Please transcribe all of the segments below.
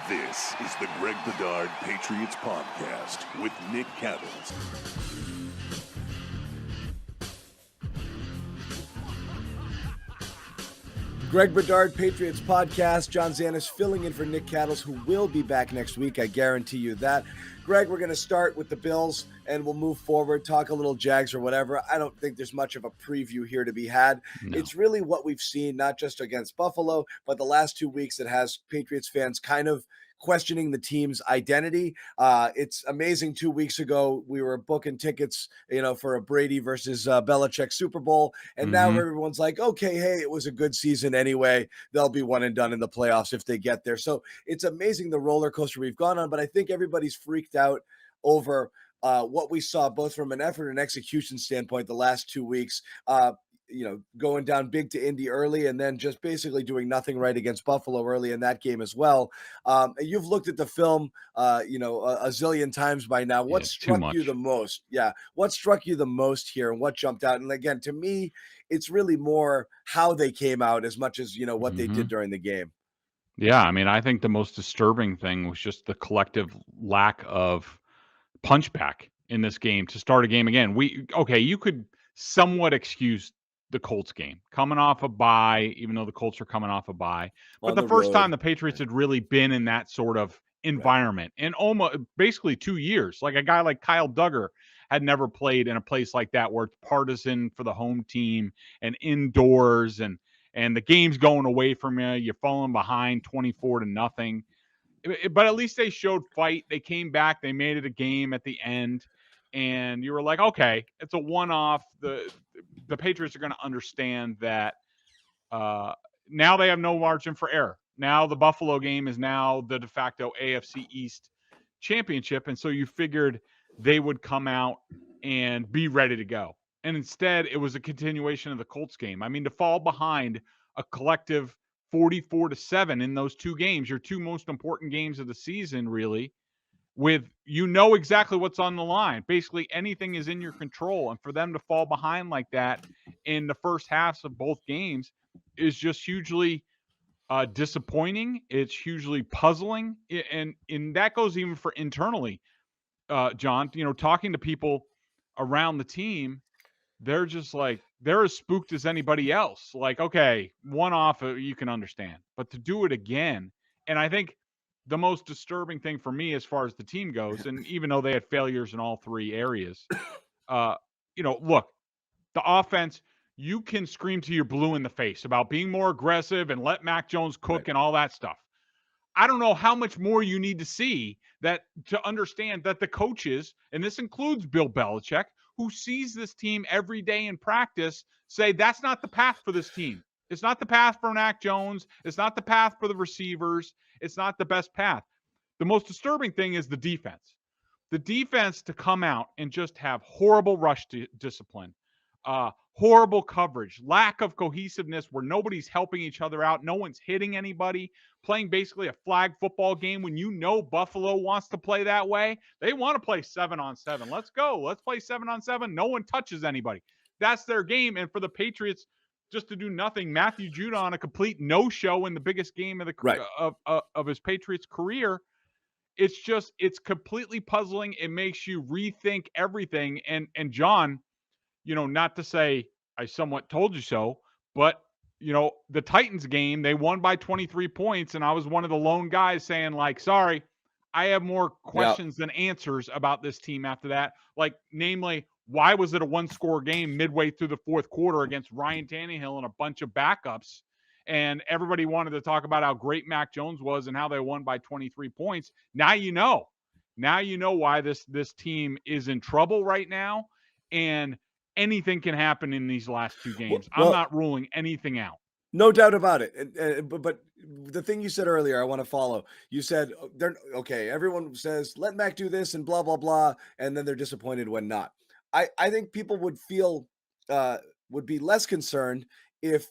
This is the Greg Bedard Patriots Podcast with Nick Cattles. Greg Bedard Patriots Podcast. John Zannis filling in for Nick Cattles, who will be back next week. I guarantee you that. Greg, we're going to start with the Bills, and we'll move forward, talk a little Jags or whatever. I don't think there's much of a preview here to be had. No. It's really what we've seen, not just against Buffalo, but the last 2 weeks that has Patriots fans kind of questioning the team's identity. It's amazing. 2 weeks ago, we were booking tickets, for a Brady versus Belichick Super Bowl. And now everyone's like, okay, hey, it was a good season anyway. They'll be one and done in the playoffs if they get there. So it's amazing the roller coaster we've gone on, but I think everybody's freaked out over what we saw both from an effort and execution standpoint the last 2 weeks. Going down big to Indy early and then just basically doing nothing right against Buffalo early in that game as well. You've looked at the film, a zillion times by now. What struck you the most? Yeah. What struck you the most here and what jumped out? And again, to me, it's really more how they came out as much as, what they did during the game. Yeah. I mean, I think the most disturbing thing was just the collective lack of punchback in this game to start a game again. You could somewhat excuse the Colts game coming off a bye, even though the Colts are coming off a bye. But the first time the Patriots had really been in that sort of environment in almost basically 2 years. Like a guy like Kyle Duggar had never played in a place like that where it's partisan for the home team and indoors and the game's going away from you. You're falling behind 24-0. But at least they showed fight. They came back. They made it a game at the end. And you were like, okay, it's a one-off. The Patriots are going to understand that now they have no margin for error. Now the Buffalo game is now the de facto AFC East championship. And so you figured they would come out and be ready to go. And instead, it was a continuation of the Colts game. I mean, to fall behind a collective 44-7 in those two games, your two most important games of the season, really, with exactly what's on the line. Basically, anything is in your control. And for them to fall behind like that in the first halves of both games is just hugely disappointing. It's hugely puzzling. And that goes even for internally, John, talking to people around the team, they're just like, they're as spooked as anybody else. Like, okay, one off, you can understand. But to do it again, and I think the most disturbing thing for me as far as the team goes, and even though they had failures in all three areas, look, the offense, you can scream to your blue in the face about being more aggressive and let Mac Jones cook and all that stuff. I don't know how much more you need to see that to understand that the coaches, and this includes Bill Belichick, who sees this team every day in practice, say that's not the path for this team. It's not the path for Mac Jones. It's not the path for the receivers. It's not the best path. The most disturbing thing is the defense. The defense to come out and just have horrible rush discipline, horrible coverage, lack of cohesiveness where nobody's helping each other out. No one's hitting anybody, playing basically a flag football game when Buffalo wants to play that way. They want to play 7-on-7. Let's go. Let's play 7-on-7. No one touches anybody. That's their game. And for the Patriots just to do nothing, Matthew Judon, a complete no-show in the biggest game of his Patriots career. It's completely puzzling. It makes you rethink everything. And John, not to say I somewhat told you so, but, the Titans game, they won by 23 points. And I was one of the lone guys saying, like, sorry, I have more questions than answers about this team after that. Like, namely, why was it a one-score game midway through the fourth quarter against Ryan Tannehill and a bunch of backups? And everybody wanted to talk about how great Mac Jones was and how they won by 23 points. Now you know. Now you know why this team is in trouble right now. And anything can happen in these last two games. I'm not ruling anything out. No doubt about it. But the thing you said earlier, I want to follow. You said, everyone says, let Mac do this and blah, blah, blah. And then they're disappointed when not. I think people would would be less concerned if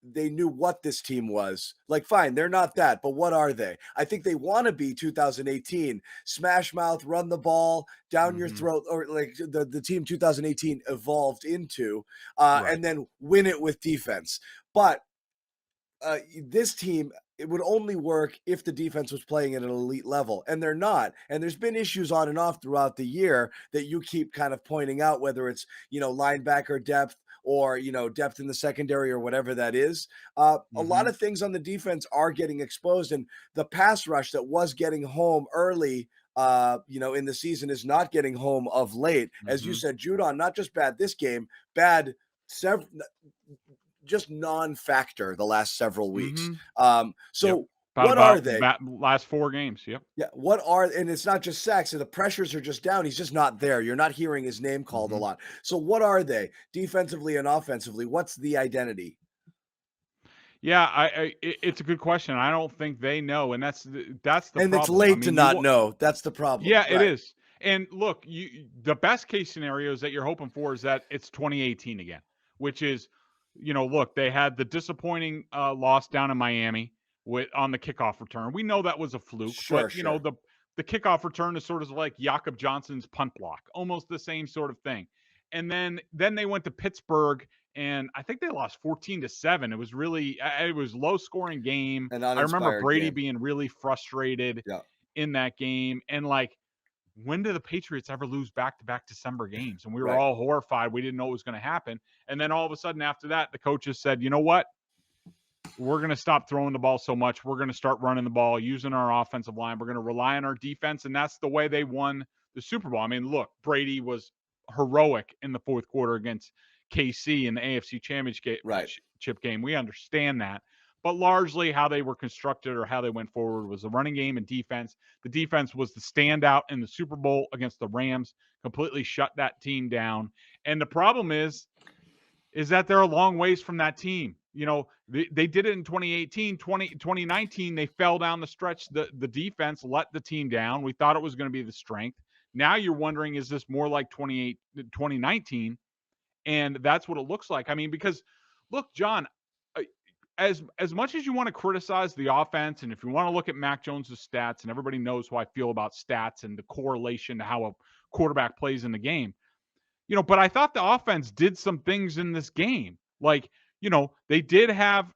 they knew what this team was. Like, fine, they're not that, but what are they? I think they want to be 2018, smash mouth, run the ball down your throat, or like the team 2018 evolved into, and then win it with defense. But this team, it would only work if the defense was playing at an elite level, and they're not. And there's been issues on and off throughout the year that you keep kind of pointing out, whether it's, linebacker depth or, depth in the secondary or whatever that is. A lot of things on the defense are getting exposed, and the pass rush that was getting home early, in the season is not getting home of late. As you said, Judon, not just bad this game, bad several, just non-factor the last several weeks. So what are they? Last 4 games. Yep. Yeah. And it's not just sacks. So the pressures are just down. He's just not there. You're not hearing his name called a lot. So what are they defensively and offensively? What's the identity? Yeah, it's a good question. I don't think they know, and that's the problem. And it's late to not know. That's the problem. Yeah, it is. And look, the best case scenarios that you're hoping for is that it's 2018 again, which is, look, they had the disappointing loss down in Miami on the kickoff return. We know that was a fluke, but the kickoff return is sort of like Jakob Johnson's punt block, almost the same sort of thing. And then they went to Pittsburgh, and I think they lost 14-7. It was low scoring game. I remember Brady being really frustrated in that game. And when do the Patriots ever lose back-to-back December games? And we were all horrified. We didn't know what was going to happen. And then all of a sudden after that, the coaches said, you know what? We're going to stop throwing the ball so much. We're going to start running the ball, using our offensive line. We're going to rely on our defense. And that's the way they won the Super Bowl. I mean, look, Brady was heroic in the fourth quarter against KC in the AFC Championship game. We understand that. But largely how they were constructed or how they went forward was the running game and defense. The defense was the standout in the Super Bowl against the Rams, completely shut that team down. And the problem is that they're a long ways from that team. They did it in 2018, 2019. They fell down the stretch. The defense let the team down. We thought it was going to be the strength. Now you're wondering, is this more like 2019? And that's what it looks like. I mean, because look, John, as much as you want to criticize the offense, and if you want to look at Mac Jones's stats, and everybody knows how I feel about stats and the correlation to how a quarterback plays in the game, but I thought the offense did some things in this game. They did have,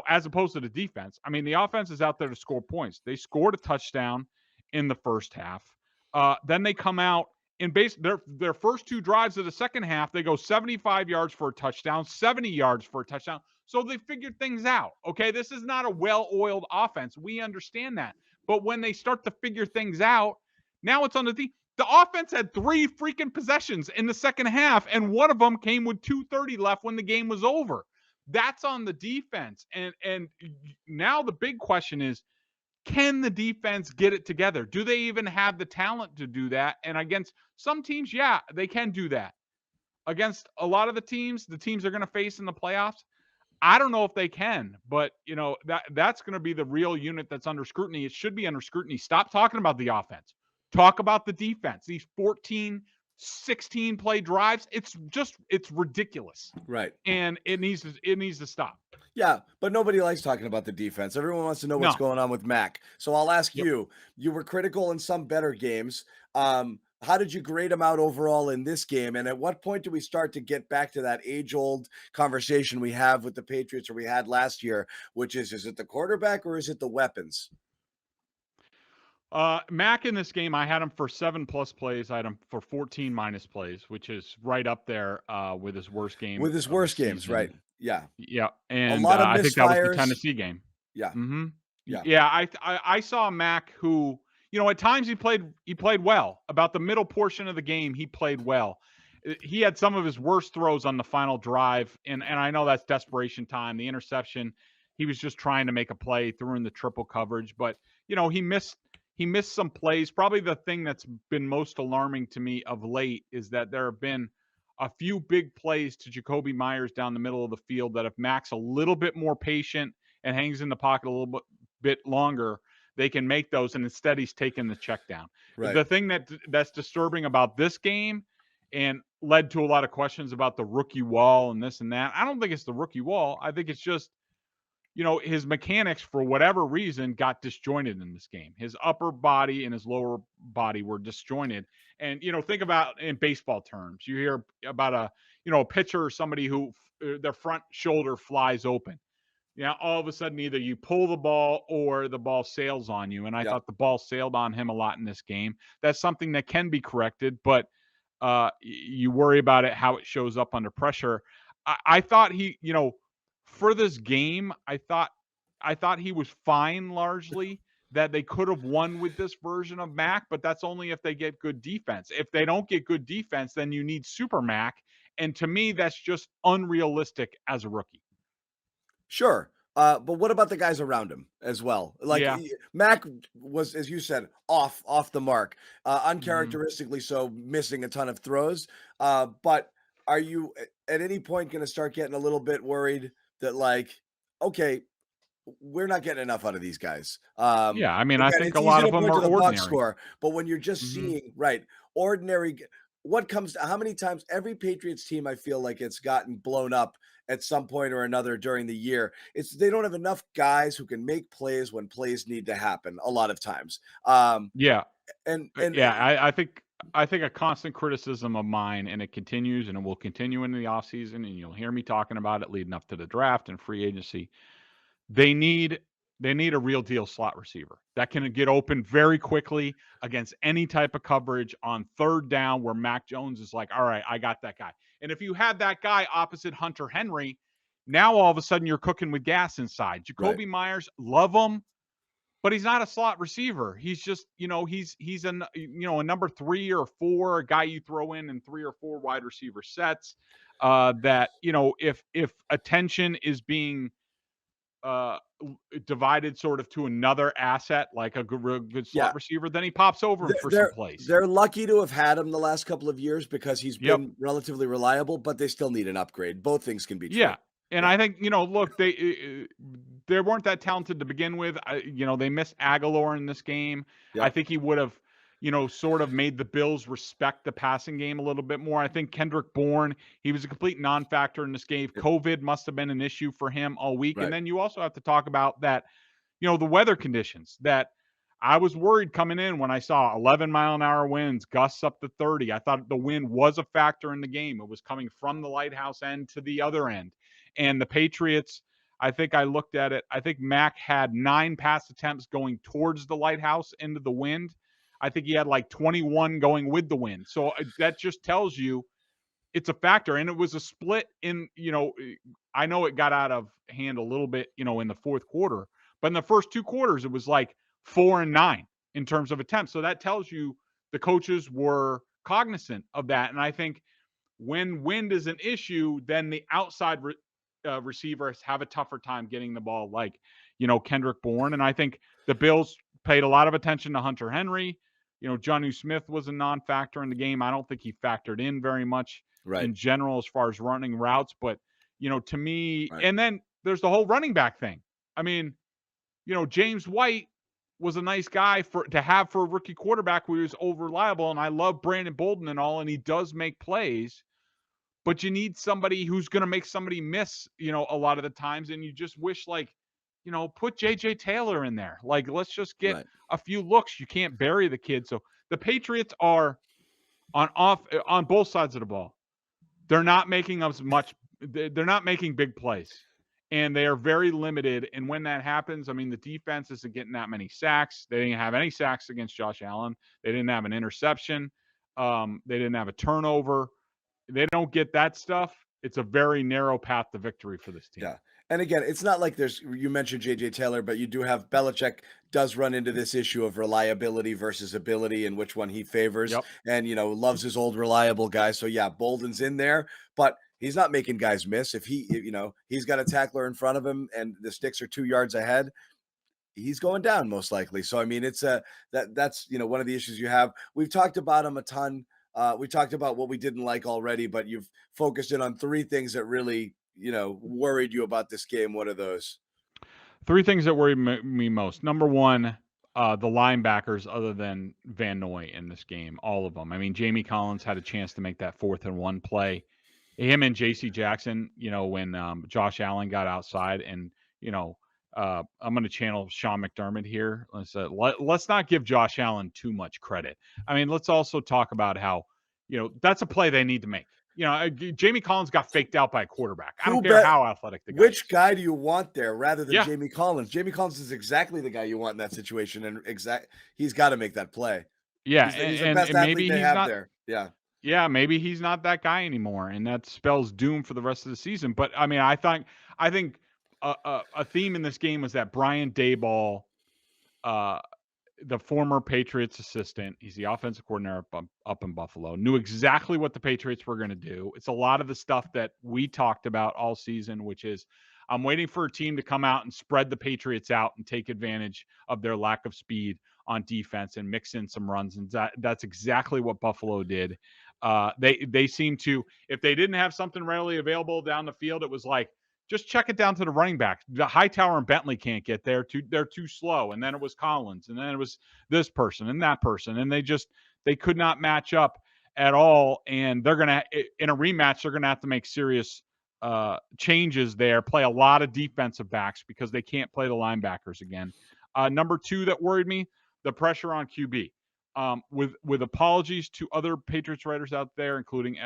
as opposed to the defense. I mean, the offense is out there to score points. They scored a touchdown in the first half. Then they come out in their first 2 drives of the second half. They go 75 yards for a touchdown, 70 yards for a touchdown. So they figured things out. Okay, this is not a well-oiled offense. We understand that. But when they start to figure things out, now it's on the offense had 3 freaking possessions in the second half, and one of them came with 2:30 left when the game was over. That's on the defense. And now the big question is, can the defense get it together? Do they even have the talent to do that? And against some teams, yeah, they can do that. Against a lot of the teams they're going to face in the playoffs, I don't know if they can, but that's going to be the real unit that's under scrutiny. It should be under scrutiny. Stop talking about the offense. Talk about the defense. These 14, 16 play drives, it's ridiculous. Right. And it needs to stop. Yeah, but nobody likes talking about the defense. Everyone wants to know what's going on with Mac. So I'll ask you were critical in some better games. How did you grade him out overall in this game? And at what point do we start to get back to that age-old conversation we have with the Patriots, or we had last year, which is it the quarterback or is it the weapons? Mac in this game, I had him for 7+ plays. I had him for 14- plays, which is right up there with his worst game. With his worst games, right? Yeah. Yeah. And a lot of I think that was the Tennessee game. Yeah. Mm-hmm. Yeah. Yeah. I saw Mac who, at times he played well. About the middle portion of the game, he played well. He had some of his worst throws on the final drive. And I know that's desperation time. The interception, he was just trying to make a play, threw in the triple coverage. But, he missed some plays. Probably the thing that's been most alarming to me of late is that there have been a few big plays to Jacoby Myers down the middle of the field that if Mac's a little bit more patient and hangs in the pocket a little bit longer, they can make those, and instead he's taking the check down. Right. The thing that's disturbing about this game and led to a lot of questions about the rookie wall and this and that, I don't think it's the rookie wall. I think it's just, his mechanics, for whatever reason, got disjointed in this game. His upper body and his lower body were disjointed. And, think about in baseball terms, you hear about a pitcher or somebody who their front shoulder flies open. all of a sudden either you pull the ball or the ball sails on you. And I thought the ball sailed on him a lot in this game. That's something that can be corrected, but you worry about it, how it shows up under pressure. I thought he, for this game, I thought he was fine largely. That they could have won with this version of Mac, but that's only if they get good defense. If they don't get good defense, then you need Super Mac. And to me, that's just unrealistic as a rookie. Sure. But what about the guys around him as well? Like Mac was, as you said, off the mark, uncharacteristically so, missing a ton of throws. But are you at any point going to start getting a little bit worried that, like, okay, we're not getting enough out of these guys? Yeah, I mean, again, I think it's a lot easy of to them point are to the box ordinary. score, but when you're just seeing ordinary, what comes to how many times every Patriots team, I feel like it's gotten blown up at some point or another during the year. It's they don't have enough guys who can make plays when plays need to happen a lot of times. Yeah. And I think a constant criticism of mine, and it continues and it will continue into the offseason, and you'll hear me talking about it leading up to the draft and free agency. They need a real deal slot receiver that can get open very quickly against any type of coverage on third down where Mac Jones is like, all right, I got that guy. And if you had that guy opposite Hunter Henry, now all of a sudden you're cooking with gas inside. Jacoby Myers, love him, but he's not a slot receiver. He's just, he's a number 3 or 4, a guy you throw in 3 or 4 wide receiver sets. That if attention is being divided sort of to another asset like a good slot receiver, then he pops over him for some plays. They're lucky to have had him the last couple of years because he's been relatively reliable, but they still need an upgrade. Both things can be true. Yeah. And I think, look, they weren't that talented to begin with. They missed Aguilar in this game. I think he would have, sort of made the Bills respect the passing game a little bit more. I think Kendrick Bourne, he was a complete non-factor in this game. COVID must have been an issue for him all week. And then you also have to talk about that, the weather conditions that I was worried coming in when I saw 11-mile-an-hour winds, gusts up to 30. I thought the wind was a factor in the game. It was coming from the lighthouse end to the other end. And the Patriots, I think I looked at it. I think Mac had 9 pass attempts going towards the lighthouse into the wind. I think he had like 21 going with the wind. So that just tells you it's a factor. And it was a split in, I know it got out of hand a little bit, in the fourth quarter. But in the first 2 quarters, it was like 4 and 9 in terms of attempts. So that tells you the coaches were cognizant of that. And I think when wind is an issue, then the outside receivers have a tougher time getting the ball, like, Kendrick Bourne. And I think the Bills paid a lot of attention to Hunter Henry. Jonnu Smith was a non-factor in the game. I don't think he factored in very much in general as far as running routes. But, to me, and then there's the whole running back thing. I mean, James White was a nice guy to have for a rookie quarterback who was over reliable. And I love Brandon Bolden and all, and he does make plays. But you need somebody who's going to make somebody miss, a lot of the times. And you just wish, like, put JJ Taylor in there. Like, let's just get a few looks. You can't bury the kid. So the Patriots are on both sides of the ball. They're not making us much. They're not making big plays, and they are very limited. And when that happens, I mean, the defense isn't getting that many sacks. They didn't have any sacks against Josh Allen. They didn't have an interception. They didn't have a turnover. They don't get that stuff. It's a very narrow path to victory for this team. Yeah. And again, it's not like you mentioned JJ Taylor, but you do have Belichick does run into this issue of reliability versus ability and which one he favors, and, loves his old reliable guy. So yeah, Bolden's in there, but he's not making guys miss. If he's got a tackler in front of him and the sticks are 2 yards ahead, he's going down most likely. So, I mean, it's that's one of the issues you have. We've talked about him a ton. We talked about what we didn't like already, but you've focused in on 3 things that really, worried you about this game. What are those? 3 things that worry me most. Number 1, the linebackers other than Van Noy in this game, all of them. I mean, Jamie Collins had a chance to make that 4th and 1 play. Him and J.C. Jackson, when Josh Allen got outside, and, I'm going to channel Sean McDermott here. Let's not give Josh Allen too much credit. I mean, let's also talk about how, that's a play they need to make. Jamie Collins got faked out by a quarterback. I don't care how athletic the guy Which is. guy do you want there rather than Yeah. Jamie Collins? Jamie Collins is exactly the guy you want in that situation, and he's got to make that play. Yeah, He's the best and maybe athlete they he's have not. there. Yeah. Yeah, maybe he's not that guy anymore, and that spells doom for the rest of the season. But I mean, I think a theme in this game was that Brian Daboll, the former Patriots assistant, he's the offensive coordinator up in Buffalo, knew exactly what the Patriots were going to do. It's a lot of the stuff that we talked about all season, which is I'm waiting for a team to come out and spread the Patriots out and take advantage of their lack of speed on defense and mix in some runs. And that's exactly what Buffalo did. They seem to, if they didn't have something readily available down the field, it was like, just check it down to the running back. The Hightower and Bentley can't get there. They're too slow. And then it was Collins, and then it was this person and that person, and they could not match up at all. And they're gonna, in a rematch, they're gonna have to make serious changes there. Play a lot of defensive backs because they can't play the linebackers again. Number two that worried me, the pressure on QB. With apologies to other Patriots writers out there, including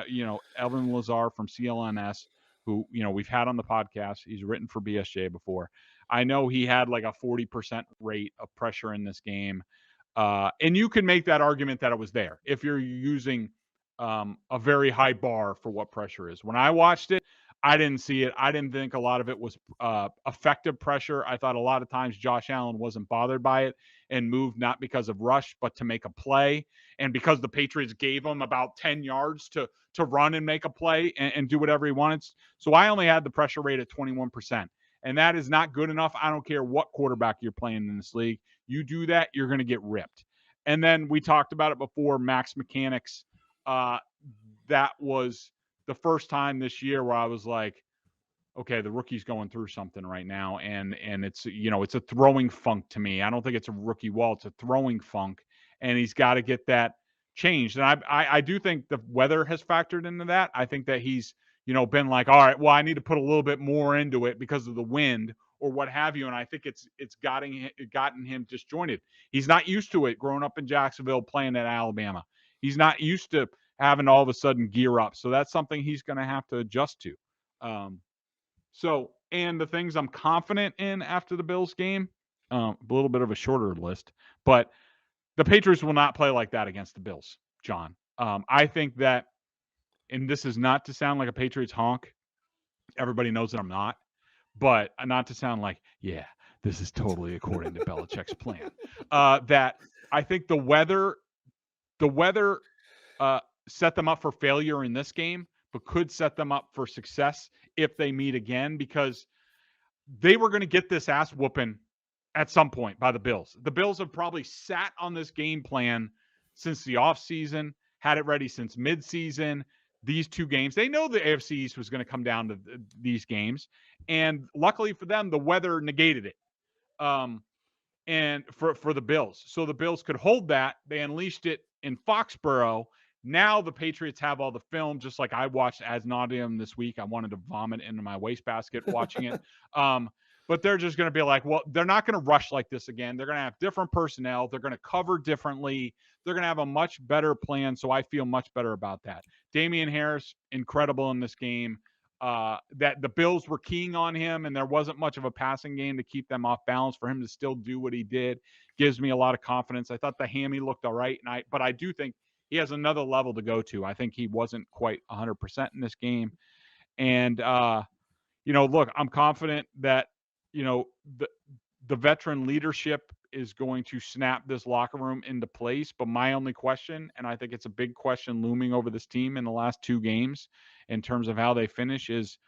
Evan Lazar from CLNS, who we've had on the podcast. He's written for BSJ before. I know he had like a 40% rate of pressure in this game, and you can make that argument that it was there if you're using a very high bar for what pressure is. When I watched it, I didn't see it. I didn't think a lot of it was effective pressure. I thought a lot of times Josh Allen wasn't bothered by it and moved not because of rush, but to make a play. And because the Patriots gave him about 10 yards to run and make a play and do whatever he wanted. So I only had the pressure rate at 21%. And that is not good enough. I don't care what quarterback you're playing in this league. You do that, you're going to get ripped. And then we talked about it before, max mechanics. That was the first time this year where I was like, okay, the rookie's going through something right now. And it's, it's a throwing funk to me. I don't think it's a rookie wall. It's a throwing funk. And he's got to get that changed. And I do think the weather has factored into that. I think that he's, been like, all right, well, I need to put a little bit more into it because of the wind or what have you. And I think it's gotten him disjointed. He's not used to it growing up in Jacksonville, playing at Alabama. He's not used to having all of a sudden gear up. So that's something he's going to have to adjust to. And the things I'm confident in after the Bills game, a little bit of a shorter list, but the Patriots will not play like that against the Bills, John. I think that, and this is not to sound like a Patriots honk. Everybody knows that I'm not, but not to sound like, yeah, this is totally according to Belichick's plan. That I think the weather set them up for failure in this game, but could set them up for success if they meet again, because they were going to get this ass whooping at some point by the Bills. The Bills have probably sat on this game plan since the offseason, had it ready since midseason. These two games, they know the AFC East was going to come down to these games, and luckily for them, the weather negated it. And for the Bills, so the Bills could hold that. They unleashed it in Foxborough. Now the Patriots have all the film, just like I watched ad nauseum this week. I wanted to vomit into my wastebasket watching it. But they're just going to be like, well, they're not going to rush like this again. They're going to have different personnel. They're going to cover differently. They're going to have a much better plan. So I feel much better about that. Damian Harris, incredible in this game. That the Bills were keying on him, and there wasn't much of a passing game to keep them off balance. For him to still do what he did gives me a lot of confidence. I thought the hammy looked all right, but I do think he has another level to go to. I think he wasn't quite 100% in this game. And, look, I'm confident that, the veteran leadership is going to snap this locker room into place. But my only question, and I think it's a big question looming over this team in the last two games in terms of how they finish, is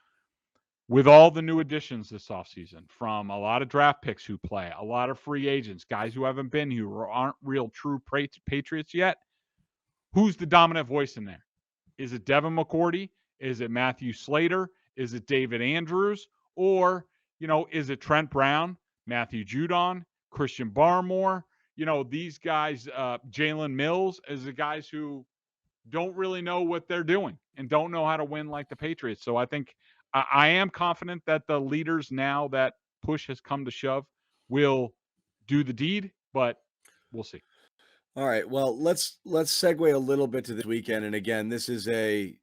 with all the new additions this offseason, from a lot of draft picks who play, a lot of free agents, guys who haven't been here, who aren't real true Patriots yet, who's the dominant voice in there? Is it Devin McCourty? Is it Matthew Slater? Is it David Andrews? Or, is it Trent Brown, Matthew Judon, Christian Barmore? These guys, Jalen Mills, is the guys who don't really know what they're doing and don't know how to win like the Patriots. So I think I am confident that the leaders, now that push has come to shove, will do the deed, but we'll see. All right. Well, let's segue a little bit to this weekend. And again, this is a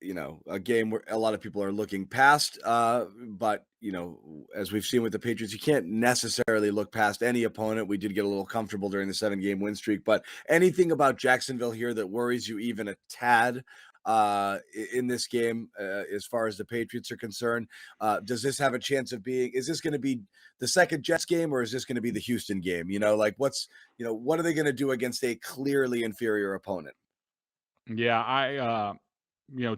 a game where a lot of people are looking past. But, as we've seen with the Patriots, you can't necessarily look past any opponent. We did get a little comfortable during the 7-game win streak, but anything about Jacksonville here that worries you even a tad in this game, as far as the Patriots are concerned? Does this have a chance of is this going to be the second Jets game, or is this going to be the Houston game? What are they going to do against a clearly inferior opponent? Yeah,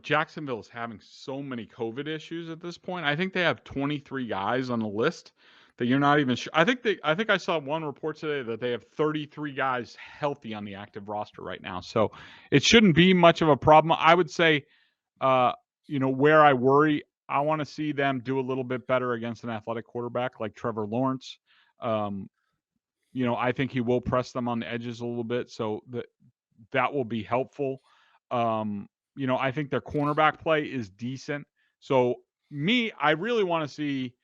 Jacksonville is having so many COVID issues at this point. I think they have 23 guys on the list that you're not even sure. I think I saw one report today that they have 33 guys healthy on the active roster right now. So it shouldn't be much of a problem. I would say, where I worry, I want to see them do a little bit better against an athletic quarterback like Trevor Lawrence. I think he will press them on the edges a little bit, so that will be helpful. I think their cornerback play is decent. So I really want to see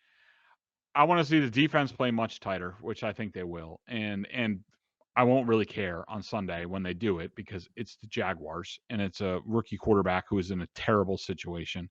the defense play much tighter, which I think they will. And I won't really care on Sunday when they do it, because it's the Jaguars and it's a rookie quarterback who is in a terrible situation.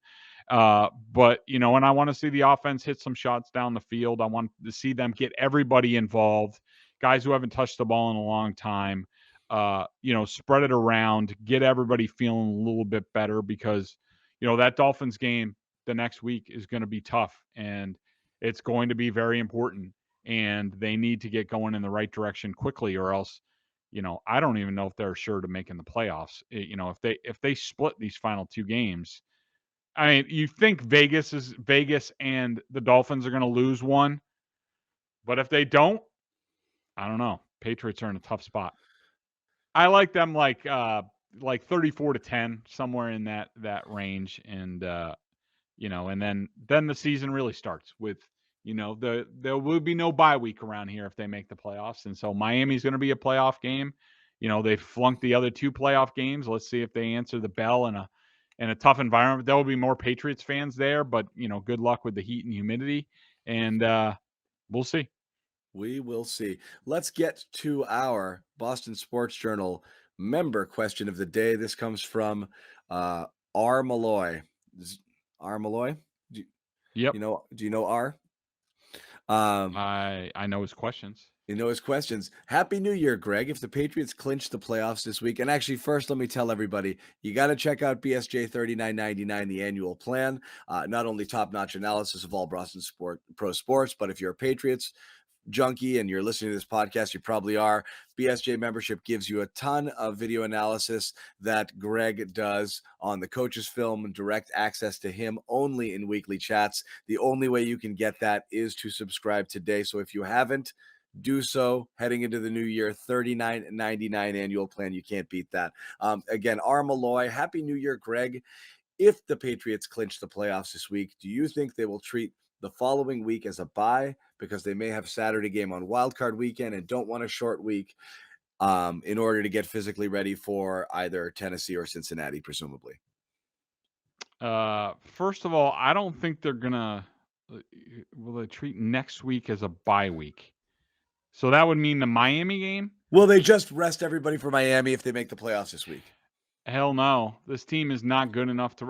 But and I want to see the offense hit some shots down the field. I want to see them get everybody involved, guys who haven't touched the ball in a long time. Spread it around, get everybody feeling a little bit better, because, that Dolphins game the next week is going to be tough, and it's going to be very important, and they need to get going in the right direction quickly, or else, I don't even know if they're sure to make in the playoffs. If they split these final 2 games, I mean, you think Vegas and the Dolphins are going to lose one, but if they don't, I don't know. Patriots are in a tough spot. I like them like 34-10, somewhere in that range, and and then the season really starts with, there will be no bye week around here if they make the playoffs, and so Miami's going to be a playoff game. They flunked the other 2 playoff games. Let's see if they answer the bell in a tough environment. There will be more Patriots fans there, but good luck with the heat and humidity, and we'll see. We will see. Let's get to our Boston Sports Journal member question of the day. This comes from R. Malloy. R. Malloy? Yep. Do you know R? I know his questions. You know his questions. Happy New Year, Greg. If the Patriots clinch the playoffs this week, and actually first let me tell everybody, you got to check out BSJ $39.99, the annual plan. Not only top-notch analysis of all Boston pro sports, but if you're a Patriots junkie and you're listening to this podcast, you probably are. BSJ membership gives you a ton of video analysis that Greg does on the coach's film, and direct access to him only in weekly chats. The only way you can get that is to subscribe today. So if you haven't, do so heading into the new year. $39.99 annual plan. You can't beat that. Again, R. Malloy, Happy New Year, Greg. If the Patriots clinch the playoffs this week, do you think they will treat the following week as a bye, because they may have Saturday game on wildcard weekend and don't want a short week in order to get physically ready for either Tennessee or Cincinnati, presumably? First of all, I don't think they're gonna will they treat next week as a bye week. So that would mean the Miami game? Will they just rest everybody for Miami if they make the playoffs this week? Hell no. This team is not good enough to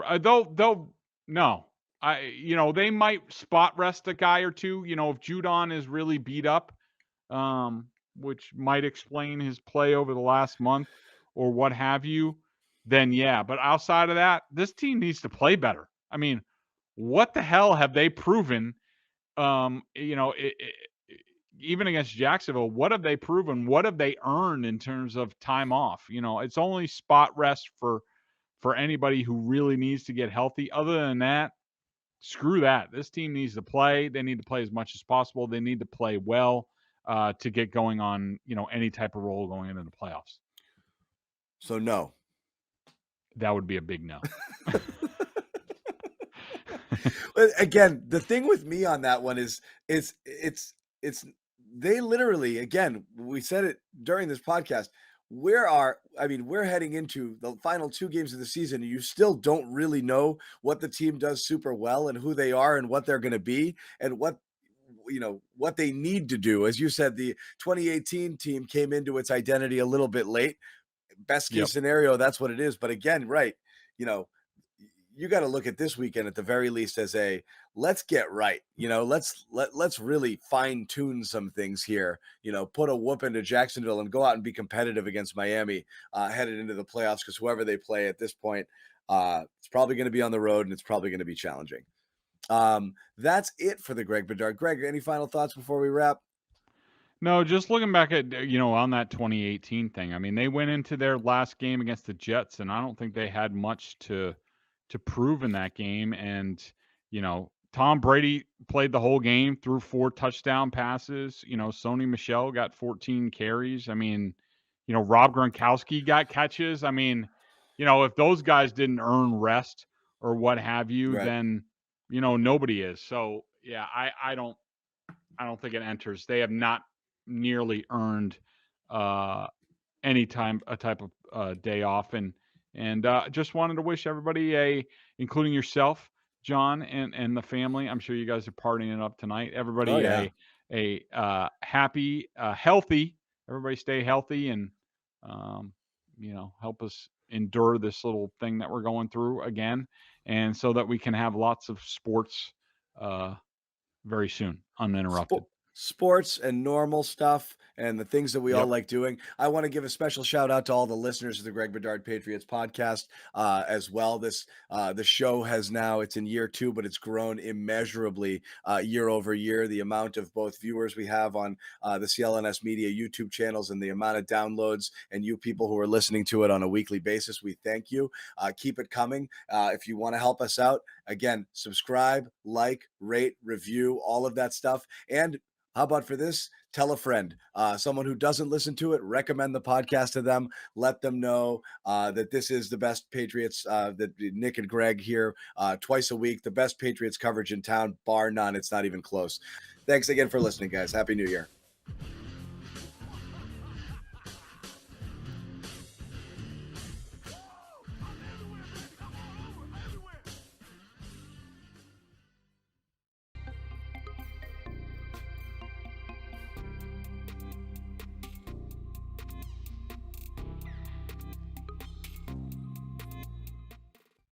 no. They might spot rest a guy or two, if Judon is really beat up, which might explain his play over the last month or what have you, then yeah. But outside of that, this team needs to play better. I mean, what the hell have they proven? Even against Jacksonville, what have they proven? What have they earned in terms of time off? It's only spot rest for anybody who really needs to get healthy. Other than that, screw that. This team needs to play. They need to play as much as possible. They need to play well to get going on, any type of role going into the playoffs. So no. That would be a big no. Again, the thing with me on that one is it's they literally, again, we said it during this podcast, we're heading into the final 2 games of the season, and you still don't really know what the team does super well and who they are and what they're going to be and what they need to do. As you said, the 2018 team came into its identity a little bit late. Best case scenario, that's what it is. But again, right, you got to look at this weekend at the very least as a let's get right. Let's really fine tune some things here. Put a whoop into Jacksonville and go out and be competitive against Miami headed into the playoffs, because whoever they play at this point, it's probably going to be on the road and it's probably going to be challenging. That's it for the Greg Bedard. Greg, any final thoughts before we wrap? No, just looking back at, on that 2018 thing. I mean, they went into their last game against the Jets, and I don't think they had much to prove in that game. And, Tom Brady played the whole game, threw 4 touchdown passes. Sony Michel got 14 carries. I mean, Rob Gronkowski got catches. I mean, if those guys didn't earn rest or what have you, Right. then, nobody is. So, yeah, I don't think it enters. They have not nearly earned any time a type of day off, and just wanted to wish everybody including yourself, John, and the family. I'm sure you guys are partying it up tonight. Everybody a happy, healthy. Everybody stay healthy and help us endure this little thing that we're going through again, and so that we can have lots of sports very soon, uninterrupted. Sports and normal stuff and the things that we all like doing. I want to give a special shout out to all the listeners of the Greg Bedard Patriots podcast as well. The show has now, it's in year 2, but it's grown immeasurably year over year. The amount of both viewers we have on the CLNS Media YouTube channels and the amount of downloads, and you people who are listening to it on a weekly basis, we thank you. Keep it coming. If you want to help us out, again, subscribe, like, rate, review, all of that stuff. And how about for this? Tell a friend, someone who doesn't listen to it, recommend the podcast to them. Let them know that this is the best Patriots, that Nick and Greg here twice a week, the best Patriots coverage in town, bar none. It's not even close. Thanks again for listening, guys. Happy New Year.